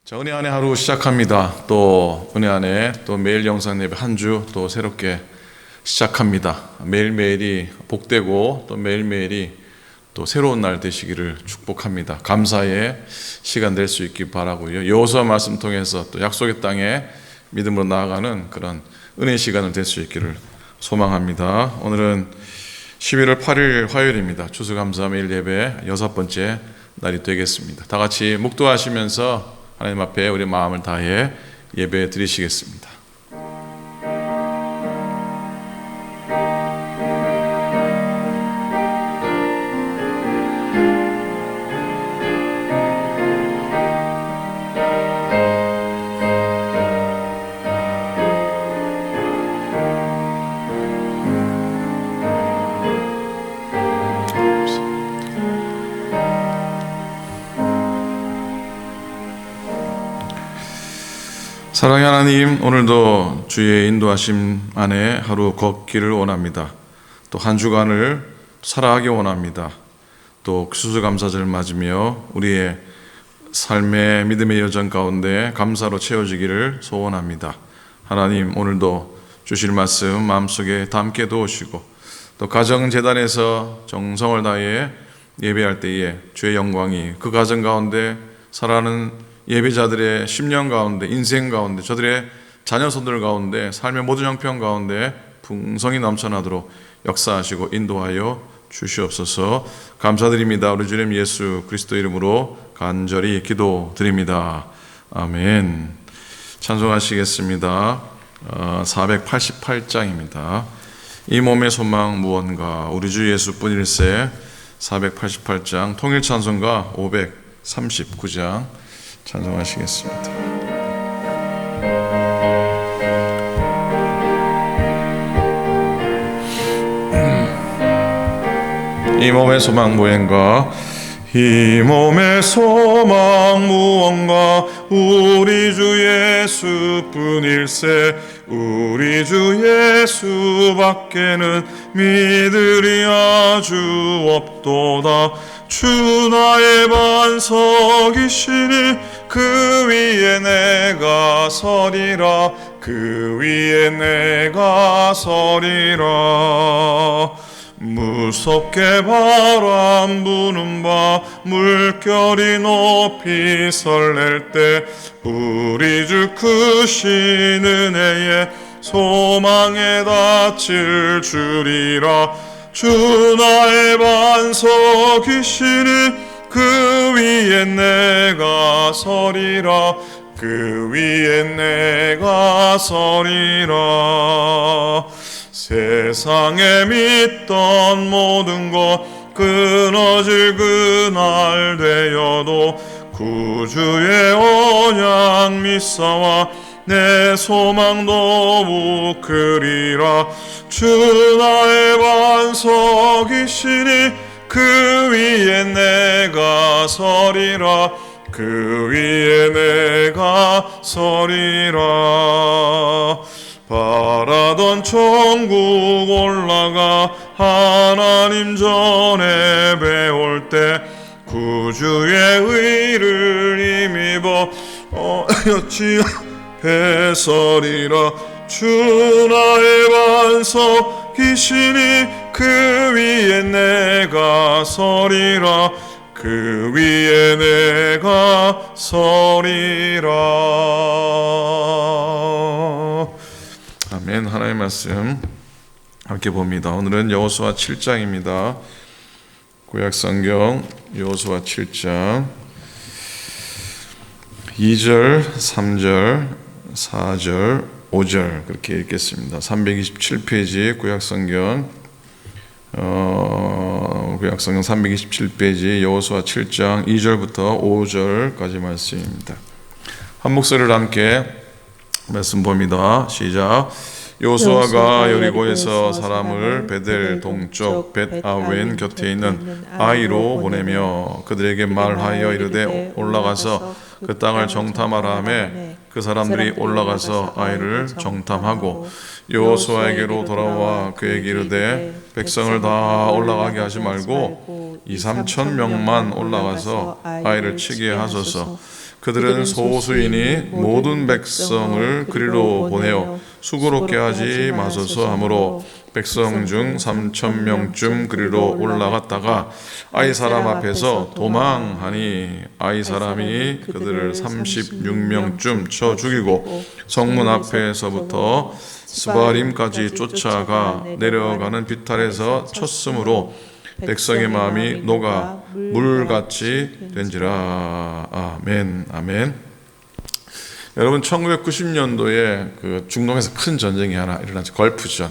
자, 은혜 안에 하루 시작합니다. 또 은혜 안에 또 매일 영상 예배 한 주 또 새롭게 시작합니다. 매일매일이 복되고 또 매일매일이 또 새로운 날 되시기를 축복합니다. 감사의 시간 될 수 있길 바라고요. 여호수아 말씀 통해서 또 약속의 땅에 믿음으로 나아가는 그런 은혜 시간을 될 수 있기를 소망합니다. 오늘은 11월 8일 화요일입니다. 추수감사 매일 예배 6번째 날이 되겠습니다. 다 같이 묵도하시면서 하나님 앞에 우리 마음을 다해 예배 드리시겠습니다. 사랑의 하나님, 오늘도 주의 인도하심 안에 하루 걷기를 원합니다. 또 한 주간을 살아가기 원합니다. 또 추수감사절을 맞으며 우리의 삶의 믿음의 여정 가운데 감사로 채워지기를 소원합니다. 하나님, 오늘도 주실 말씀 마음속에 담게 도우시고 또 가정재단에서 정성을 다해 예배할 때에 주의 영광이 그 가정 가운데 살아가는 예배자들의 심령 가운데, 인생 가운데, 저들의 자녀손들 가운데, 삶의 모든 형편 가운데 풍성이 넘쳐나도록 역사하시고 인도하여 주시옵소서. 감사드립니다. 우리 주님 예수 그리스도 이름으로 간절히 기도드립니다. 아멘. 찬송하시겠습니다. 488장입니다. 이 몸의 소망 무언가 우리 주 예수뿐일세. 488장 통일찬송가 539장 찬송하시겠습니다. 이 몸의 소망 무언가, 이 몸의 소망 무언가 우리 주 예수뿐일세. 우리 주 예수밖에는 믿으리 아주 없도다. 주 나의 반석이시니 그 위에 내가 서리라. 그 위에 내가 서리라. 무섭게 바람 부는 밤 물결이 높이 설렐 때 우리 주 크신 은혜에 소망에 닿칠 줄이라. 주 나의 반석이시니 그 위에 내가 서리라. 그 위에 내가 서리라. 세상에 믿던 모든 것 끊어질 그날 되어도 구주의 언약 믿사와 내 소망 더욱 크리라. 주 나의 반석이시니 그 위에 내가 서리라. 그 위에 내가 서리라. 바라던 천국 올라가 하나님 전에 배울 때 구주의 의를 힘입어 여치 배설이라. 주 나의 반석이시니 그 위에 내가 서리라. 그 위에 내가 서리라. 아멘. 하나님의 말씀 함께 봅니다. 오늘은 여호수아 7장입니다. 구약성경 여호수아 7장 2절, 3절, 4절, 5절 그렇게 읽겠습니다. 327페이지 구약성경 327페이지 여호수아 7장 2절부터 5절까지 말씀입니다. 한 목소리를 함께 말씀 봅니다. 시작. 여호수아가 여리고에서 사람을 베델 동쪽 벳아웬 곁에 있는 아이로 보내며 그들에게 말하여 이르되 올라가서 그 땅을 정탐하라 하며 그 사람들이 올라가서 아이를 정탐하고 여호수아에게로 돌아와 그에게 이르되 백성을 다 올라가게 하지 말고 2-3천 명만 올라가서 아이를 치게 하소서. 그들은 소수이니 모든 백성을 그리로 보내어 수고롭게 하지 마소서 하므로 백성 중 3,000명쯤 그리로 올라갔다가 아이 사람 앞에서 도망하니 아이 사람이 그들을 36명쯤 쳐 죽이고 성문 앞에서부터 스바림까지 쫓아가 내려가는 비탈에서 쳤으므로 백성의 마음이 녹아 물같이 된지라. 아멘, 아멘. 여러분, 1990년도에 그 중동에서 큰 전쟁이 하나 일어났죠. 걸프전.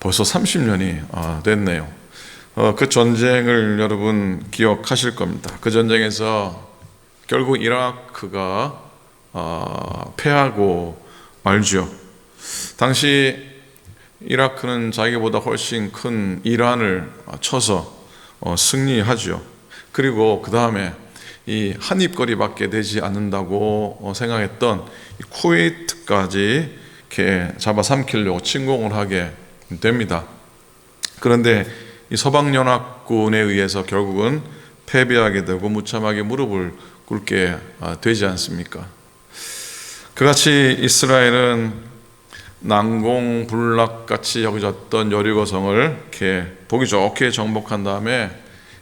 벌써 30년이 됐네요. 그 전쟁을 여러분 기억하실 겁니다. 그 전쟁에서 결국 이라크가 패하고 말죠. 당시 이라크는 자기보다 훨씬 큰 이란을 쳐서 승리하죠. 그리고 그 다음에 이 한 입거리밖에 되지 않는다고 생각했던 쿠웨이트까지 이렇게 잡아삼키려고 침공을 하게 됩니다. 그런데 이 서방연합군에 의해서 결국은 패배하게 되고 무참하게 무릎을 꿇게 되지 않습니까? 그같이 이스라엘은 난공불락같이 여겨졌던 여리고성을 이렇게 보기 좋게 정복한 다음에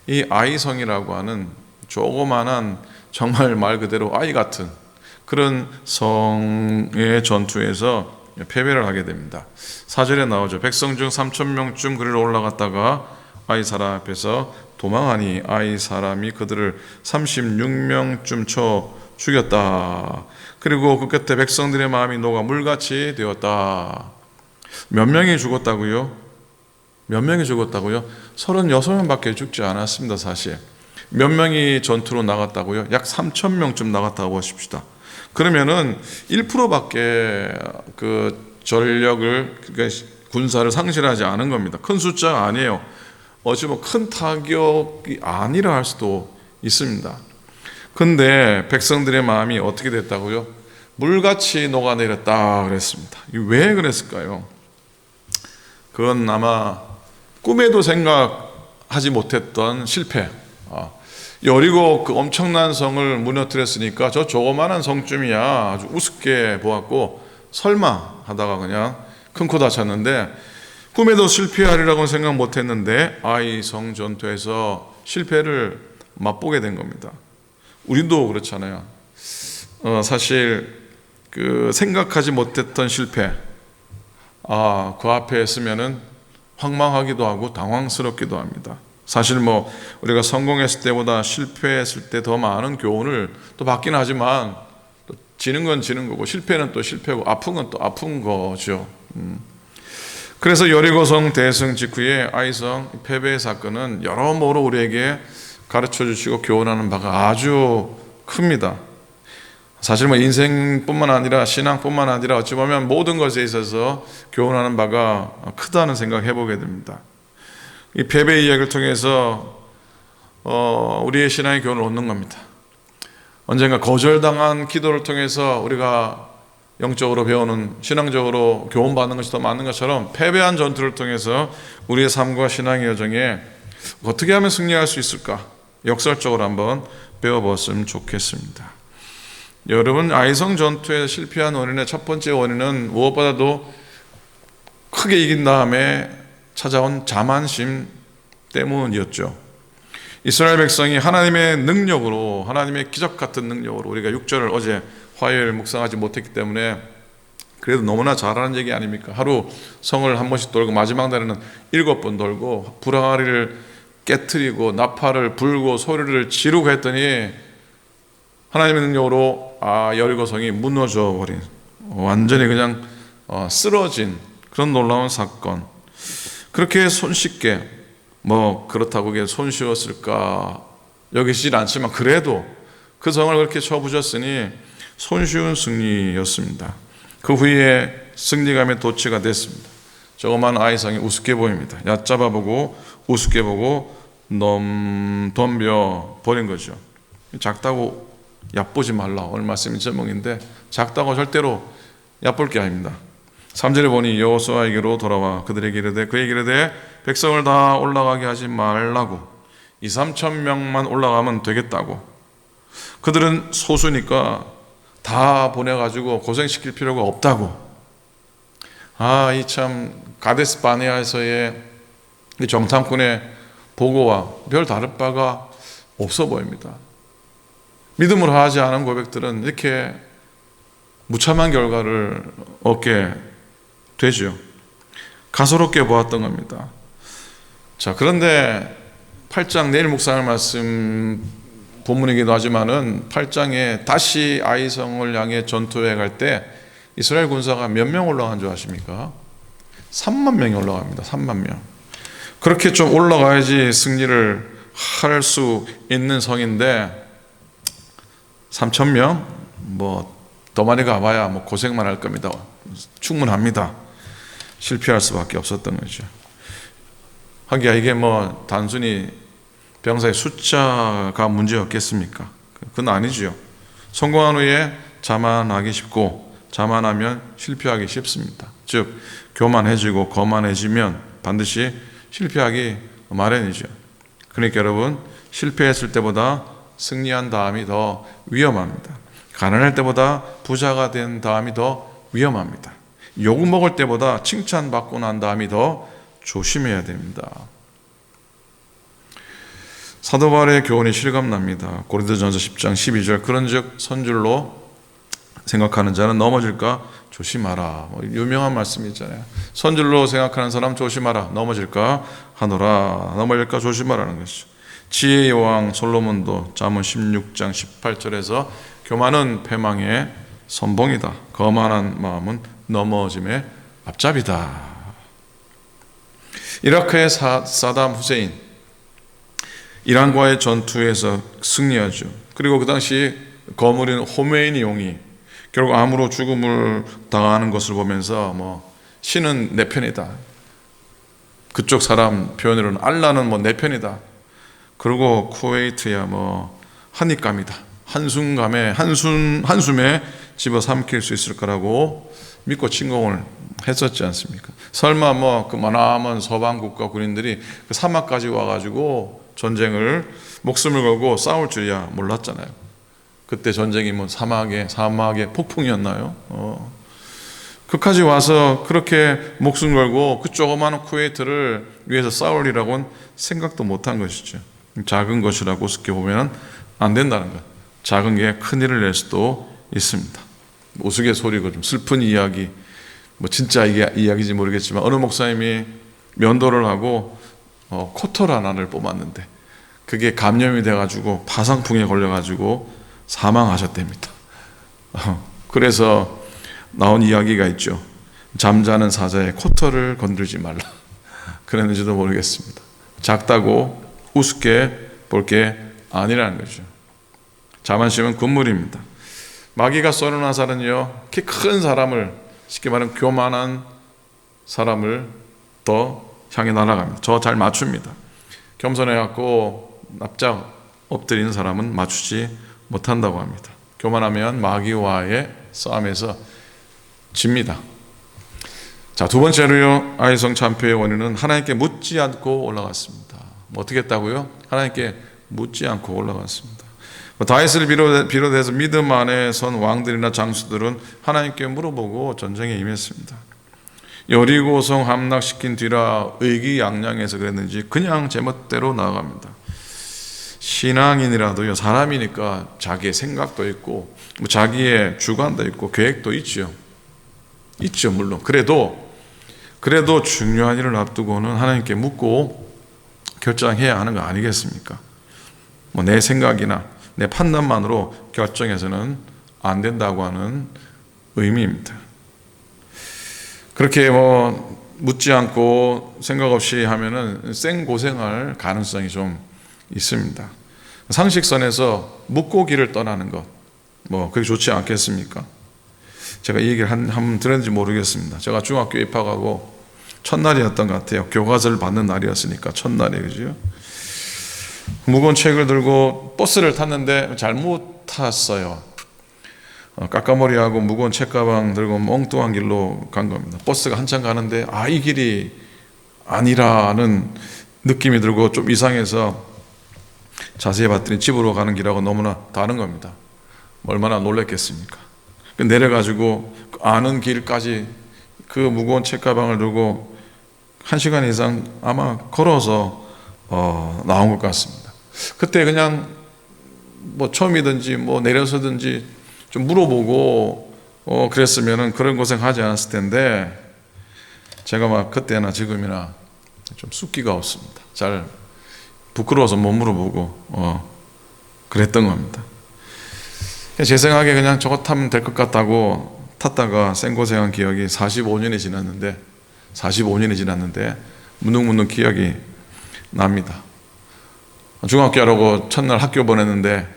이 아이성이라고 하는 조그만한 정말 말 그대로 아이 같은 그런 성의 전투에서 패배를 하게 됩니다. 4절에 나오죠. 백성 중 3,000명쯤 그리로 올라갔다가 아이 사람 앞에서 도망하니 아이 사람이 그들을 36명쯤 쳐 죽였다. 그리고 그 끝에 백성들의 마음이 녹아 물같이 되었다. 몇 명이 죽었다고요? 몇 명이 죽었다고요? 36명밖에 죽지 않았습니다. 사실 몇 명이 전투로 나갔다고요? 약 3,000명쯤 나갔다고 하십시다. 그러면은 1%밖에 그 전력을, 그러니까 군사를 상실하지 않은 겁니다. 큰 숫자가 아니에요. 어찌 큰 타격이 아니라 할 수도 있습니다. 근데 백성들의 마음이 어떻게 됐다고요? 물같이 녹아내렸다 그랬습니다. 왜 그랬을까요? 그건 아마 꿈에도 생각하지 못했던 실패. 여리고 그 엄청난 성을 무너뜨렸으니까 저 조그마한 성쯤이야 아주 우습게 보았고 설마 하다가 그냥 큰 코 다쳤는데 꿈에도 실패하리라고는 생각 못했는데 아이 성 전투에서 실패를 맛보게 된 겁니다. 우리도 그렇잖아요. 사실 그 생각하지 못했던 실패, 그 앞에 있으면은 황망하기도 하고 당황스럽기도 합니다. 사실 우리가 성공했을 때보다 실패했을 때 더 많은 교훈을 또 받긴 하지만 또 지는 건 지는 거고 실패는 또 실패고 아픈 건 또 아픈 거죠. 그래서 여리고성 대승 직후에 아이성 패배의 사건은 여러모로 우리에게 가르쳐 주시고 교훈하는 바가 아주 큽니다. 사실 인생뿐만 아니라 신앙뿐만 아니라 어찌 보면 모든 것에 있어서 교훈하는 바가 크다는 생각을 해보게 됩니다. 이 패배 이야기를 통해서 우리의 신앙의 교훈을 얻는 겁니다. 언젠가 거절당한 기도를 통해서 우리가 영적으로 배우는, 신앙적으로 교훈받는 것이 더 많은 것처럼 패배한 전투를 통해서 우리의 삶과 신앙의 여정에 어떻게 하면 승리할 수 있을까? 역설적으로 한번 배워보았으면 좋겠습니다. 여러분, 아이성 전투에 실패한 원인의 첫 번째 원인은 무엇보다도 크게 이긴 다음에 찾아온 자만심 때문이었죠. 이스라엘 백성이 하나님의 능력으로, 하나님의 기적 같은 능력으로, 우리가 6절을 어제 화요일 묵상하지 못했기 때문에 그래도 너무나 잘하는 얘기 아닙니까? 하루 성을 한 번씩 돌고 마지막 날에는 7번 돌고 불항아리를 깨트리고 나팔을 불고 소리를 지르고 했더니 하나님의 능력으로 여리고성이 무너져 버린, 완전히 그냥 쓰러진 그런 놀라운 사건. 그렇게 손쉽게, 그렇다고 그게 손쉬웠을까 여기시질 않지만 그래도 그 성을 그렇게 쳐부셨으니 손쉬운 승리였습니다. 그 후에 승리감에 도취가 됐습니다. 조그만 아이성이 우습게 보입니다. 얕잡아 보고 우습게 보고 덤벼 버린 거죠. 작다고 얕보지 말라, 오늘 말씀이 제목인데 작다고 절대로 얕볼 게 아닙니다. 3절에 보니 여호수아에게로 돌아와 그에게 이르되 백성을 다 올라가게 하지 말라고, 2,000~3,000명만 올라가면 되겠다고. 그들은 소수니까 다 보내가지고 고생시킬 필요가 없다고. 이 참 가데스 바네아에서의 정탐꾼의 보고와 별 다를 바가 없어 보입니다. 믿음으로 하지 않은 고백들은 이렇게 무참한 결과를 얻게 되죠. 가소롭게 보았던 겁니다. 자, 그런데 8장 내일 묵상할 말씀 본문이기도 하지만은 8장에 다시 아이성을 향해 전투에 갈 때 이스라엘 군사가 몇 명 올라간 줄 아십니까? 3만 명이 올라갑니다. 3만 명. 그렇게 좀 올라가야지 승리를 할 수 있는 성인데 3천 명? 더 많이 가봐야 고생만 할 겁니다. 충분합니다. 실패할 수밖에 없었던 거죠. 하기야 이게 단순히 병사의 숫자가 문제였겠습니까? 그건 아니죠. 성공한 후에 자만하기 쉽고 자만하면 실패하기 쉽습니다. 즉 교만해지고 거만해지면 반드시 실패하기 마련이죠. 그러니까 여러분, 실패했을 때보다 승리한 다음이 더 위험합니다. 가난할 때보다 부자가 된 다음이 더 위험합니다. 욕 먹을 때보다 칭찬받고 난 다음이 더 조심해야 됩니다. 사도 바울의 교훈이 실감납니다. 고린도전서 10장 12절, 그런즉 선줄로 생각하는 자는 넘어질까 조심하라. 유명한 말씀이 있잖아요. 선줄로 생각하는 사람 조심하라. 넘어질까 하노라. 넘어질까 조심하라는 것이죠. 지혜의 여왕 솔로몬도 잠언 16장 18절에서 교만은 패망의 선봉이다. 거만한 마음은 넘어짐의 앞잡이다. 이라크의 사담 후세인, 이란과의 전투에서 승리하죠. 그리고 그 당시 거물인 호메이니 용이 결국 암으로 죽음을 당하는 것을 보면서 신은 내 편이다. 그쪽 사람 표현으로는 알라는 내 편이다. 그리고 쿠웨이트야 한입감이다. 한숨에 집어삼킬 수 있을 거라고 믿고 침공을 했었지 않습니까? 설마 그 머나먼 서방 국가 군인들이 그 사막까지 와가지고 전쟁을 목숨을 걸고 싸울 줄이야 몰랐잖아요. 그때 전쟁이 사막의 폭풍이었나요? 그까지 와서 그렇게 목숨 걸고 그 조그마한 쿠웨이트를 위해서 싸울이라고는 생각도 못한 것이죠. 작은 것이라고 우습게 보면 안 된다는 것. 작은 게 큰일을 낼 수도 있습니다. 우스갯소리고 좀 슬픈 이야기, 진짜 이게 이야기인지 모르겠지만 어느 목사님이 면도를 하고 코털 하나를 뽑았는데 그게 감염이 돼가지고 파상풍에 걸려가지고 사망하셨답니다. 그래서 나온 이야기가 있죠. 잠자는 사자의 코털을 건들지 말라. 그랬는지도 모르겠습니다. 작다고 우습게 볼 게 아니라는 거죠. 자만심은 군물입니다. 마귀가 쏘는 화살은요, 키 큰 사람을, 쉽게 말하면 교만한 사람을 더 향해 날아갑니다. 저 잘 맞춥니다. 겸손해갖고 납작 엎드리는 사람은 맞추지 못한다고 합니다. 교만하면 마귀와의 싸움에서 집니다. 자, 두 번째로요, 아이성 참패의 원인은 하나님께 묻지 않고 올라갔습니다. 어떻게 했다고요? 하나님께 묻지 않고 올라갔습니다. 다윗을 비롯해서 믿음 안에 선 왕들이나 장수들은 하나님께 물어보고 전쟁에 임했습니다. 여리고성 함락시킨 뒤라 의기양양해서 그랬는지 그냥 제멋대로 나아갑니다. 신앙인이라도요, 사람이니까 자기의 생각도 있고 자기의 주관도 있고 계획도 있죠. 물론. 그래도 중요한 일을 앞두고는 하나님께 묻고 결정해야 하는 거 아니겠습니까? 내 생각이나 내 판단만으로 결정해서는 안 된다고 하는 의미입니다. 그렇게 묻지 않고 생각 없이 하면은 생고생할 가능성이 좀 있습니다. 상식선에서 묻고 길을 떠나는 것, 그게 좋지 않겠습니까? 제가 이 얘기를 한번 들었는지 모르겠습니다. 제가 중학교 입학하고 첫날이었던 것 같아요. 교과서를 받는 날이었으니까 첫날이에요, 그죠? 무거운 책을 들고 버스를 탔는데 잘못 탔어요. 까까머리하고 무거운 책가방 들고 엉뚱한 길로 간 겁니다. 버스가 한참 가는데 이 길이 아니라는 느낌이 들고 좀 이상해서 자세히 봤더니 집으로 가는 길하고 너무나 다른 겁니다. 얼마나 놀랬겠습니까? 내려가지고 아는 길까지 그 무거운 책가방을 들고 1시간 이상 아마 걸어서 나온 것 같습니다. 그때 그냥 뭐 처음이든지 뭐 내려서든지 좀 물어보고 그랬으면은 그런 고생하지 않았을 텐데, 제가 막 그때나 지금이나 좀 숫기가 없습니다. 잘 부끄러워서 못 물어보고 그랬던 겁니다. 제 생각에 그냥 저거 타면 될 것 같다고 탔다가 생고생한 기억이 45년이 지났는데 문득문득 기억이 납니다. 중학교 하라고 첫날 학교 보냈는데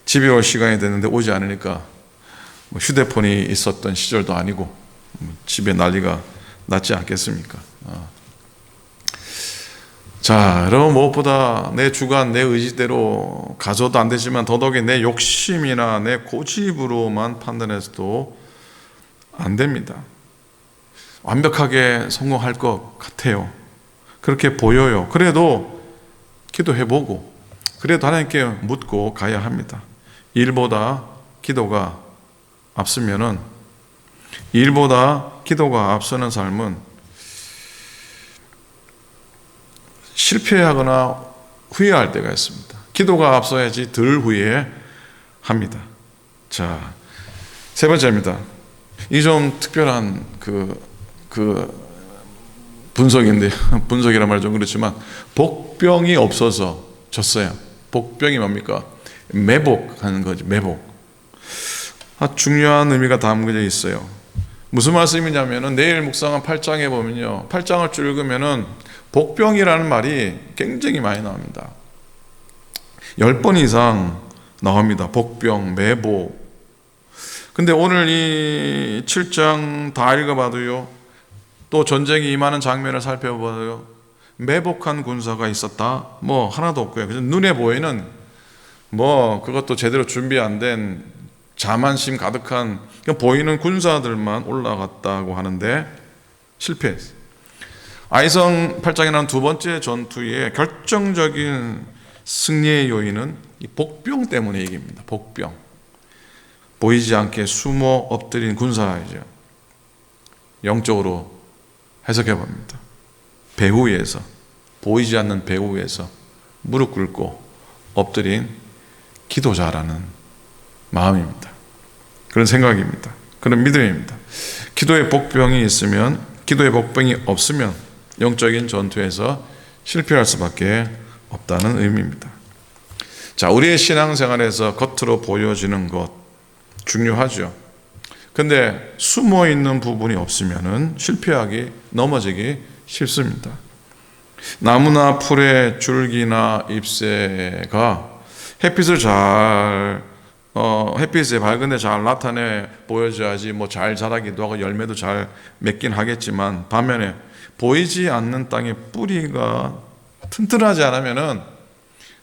집에 올 시간이 됐는데 오지 않으니까 뭐 휴대폰이 있었던 시절도 아니고 집에 난리가 났지 않겠습니까? 자, 여러분, 무엇보다 내 주관, 내 의지대로 가져도 안 되지만 더더욱이 내 욕심이나 내 고집으로만 판단해서도 안 됩니다. 완벽하게 성공할 것 같아요. 그렇게 보여요. 그래도 기도해보고, 그래도 하나님께 묻고 가야 합니다. 일보다 기도가 앞서는 삶은 실패하거나 후회할 때가 있습니다. 기도가 앞서야지 덜 후회합니다. 자, 세 번째입니다. 이 좀 특별한 분석인데요. 분석이란 말이 좀 그렇지만 복병이 없어서 졌어요. 복병이 뭡니까? 매복하는 거지, 매복. 중요한 의미가 담겨져 있어요. 무슨 말씀이냐면은 내일 묵상한 8장에 보면요, 8장을 쭉 읽으면은 복병이라는 말이 굉장히 많이 나옵니다. 10번 이상 나옵니다. 복병, 매복. 근데 오늘 이 7장 다 읽어봐도요, 또 전쟁이 임하는 장면을 살펴봐도요, 매복한 군사가 있었다? 뭐 하나도 없고요. 그래서 눈에 보이는 그것도 제대로 준비 안 된 자만심 가득한 보이는 군사들만 올라갔다고 하는데 실패했어요. 아이성 8장에 나온 두 번째 전투의 결정적인 승리의 요인은 이 복병 때문에 이깁니다. 복병. 보이지 않게 숨어 엎드린 군사이죠. 영적으로 해석해 봅니다. 배후 위에서, 보이지 않는 배후 위에서 무릎 꿇고 엎드린 기도자라는 마음입니다. 그런 생각입니다. 그런 믿음입니다. 기도의 복병이 없으면 영적인 전투에서 실패할 수밖에 없다는 의미입니다. 자, 우리의 신앙생활에서 겉으로 보여지는 것 중요하죠. 근데 숨어 있는 부분이 없으면은 넘어지기 쉽습니다. 나무나 풀의 줄기나 잎새가 햇빛에 밝은데 잘 나타내 보여줘야지 잘 자라기도 하고 열매도 잘 맺긴 하겠지만, 반면에 보이지 않는 땅에 뿌리가 튼튼하지 않으면은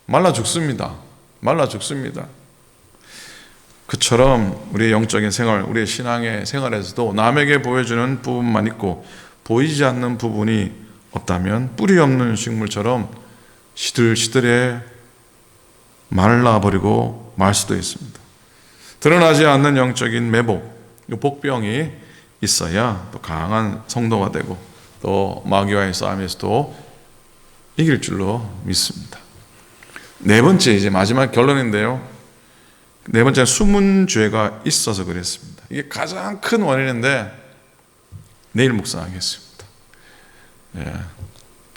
말라 죽습니다. 그처럼 우리의 영적인 생활, 우리의 신앙의 생활에서도 남에게 보여주는 부분만 있고 보이지 않는 부분이 없다면 뿌리 없는 식물처럼 시들시들해 말라버리고 말 수도 있습니다. 드러나지 않는 영적인 매복, 복병이 있어야 또 강한 성도가 되고 또 마귀와의 싸움에서도 이길 줄로 믿습니다. 네 번째, 이제 마지막 결론인데요. 네 번째는 숨은 죄가 있어서 그랬습니다. 이게 가장 큰 원인인데 내일 묵상하겠습니다.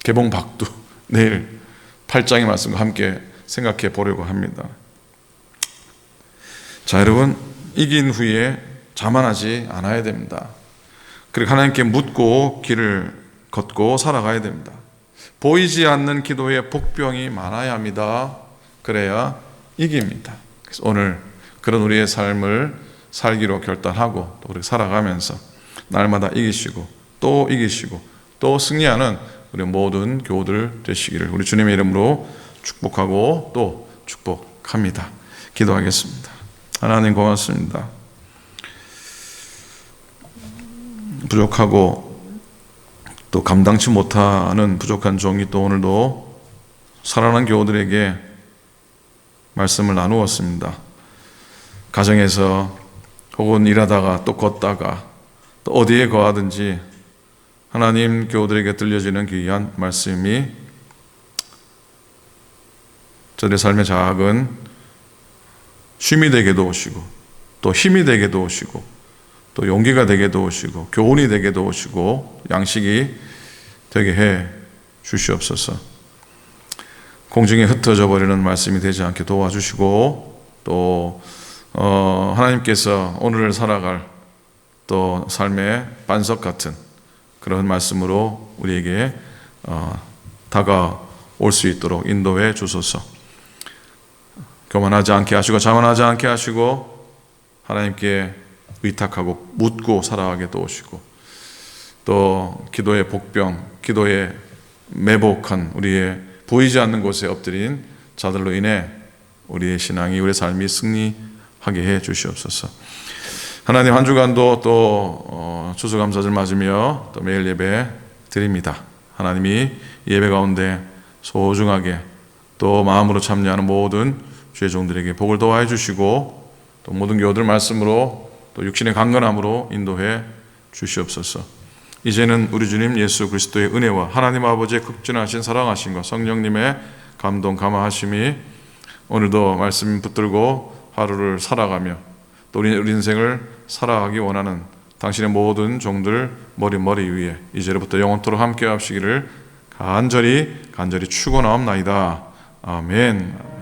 개봉박두 내일 8장의 말씀과 함께 생각해 보려고 합니다. 자, 여러분, 이긴 후에 자만하지 않아야 됩니다. 그리고 하나님께 묻고 길을 걷고 살아가야 됩니다. 보이지 않는 기도에 복병이 많아야 합니다. 그래야 이깁니다. 그래서 오늘 그런 우리의 삶을 살기로 결단하고 또 우리 살아가면서 날마다 이기시고 또 승리하는 우리 모든 교우들 되시기를 우리 주님의 이름으로 축복하고 또 축복합니다. 기도하겠습니다. 하나님, 고맙습니다. 부족하고 또 감당치 못하는 부족한 종이 또 오늘도 살아난 교우들에게 말씀을 나누었습니다. 가정에서 혹은 일하다가 또 걷다가 또 어디에 거하든지 하나님 교우들에게 들려지는 귀한 말씀이 저들의 삶의 작은 쉼이 되게 도우시고 또 힘이 되게 도우시고 또 용기가 되게 도우시고 교훈이 되게 도우시고 양식이 되게 해 주시옵소서. 공중에 흩어져 버리는 말씀이 되지 않게 도와주시고 또 하나님께서 오늘을 살아갈 또 삶의 반석 같은 그런 말씀으로 우리에게 다가올 수 있도록 인도해 주소서. 교만하지 않게 하시고 자만하지 않게 하시고 하나님께 의탁하고 묻고 살아가게 도우시고 또 기도의 복병, 기도의 매복한 우리의 보이지 않는 곳에 엎드린 자들로 인해 우리의 신앙이, 우리의 삶이 승리하게 해 주시옵소서. 하나님, 한 주간도 또 추수감사절 맞으며 또 매일 예배 드립니다. 하나님이 예배 가운데 소중하게 또 마음으로 참여하는 모든 주의 종들에게 복을 도와해 주시고 또 모든 교우들 말씀으로 또 육신의 강건함으로 인도해 주시옵소서. 이제는 우리 주님 예수 그리스도의 은혜와 하나님 아버지의 극진하신 사랑하심과 성령님의 감동 감화하심이 오늘도 말씀 붙들고 하루를 살아가며 또 우리 인생을 살아가기 원하는 당신의 모든 종들 머리 위에 이제로부터 영원토록 함께 하시기를 간절히 축원하옵나이다. 아멘.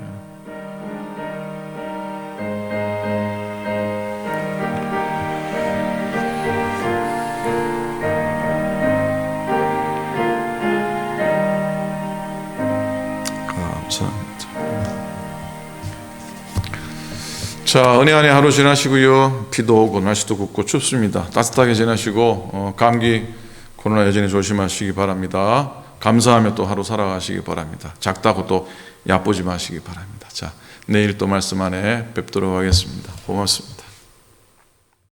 자, 은혜 안에 하루 지나시고요. 비도 오고 날씨도 굽고 춥습니다. 따뜻하게 지나시고 감기, 코로나 여전히 조심하시기 바랍니다. 감사하며 또 하루 살아가시기 바랍니다. 작다고 또 야쁘지 마시기 바랍니다. 자, 내일 또 말씀 안에 뵙도록 하겠습니다. 고맙습니다.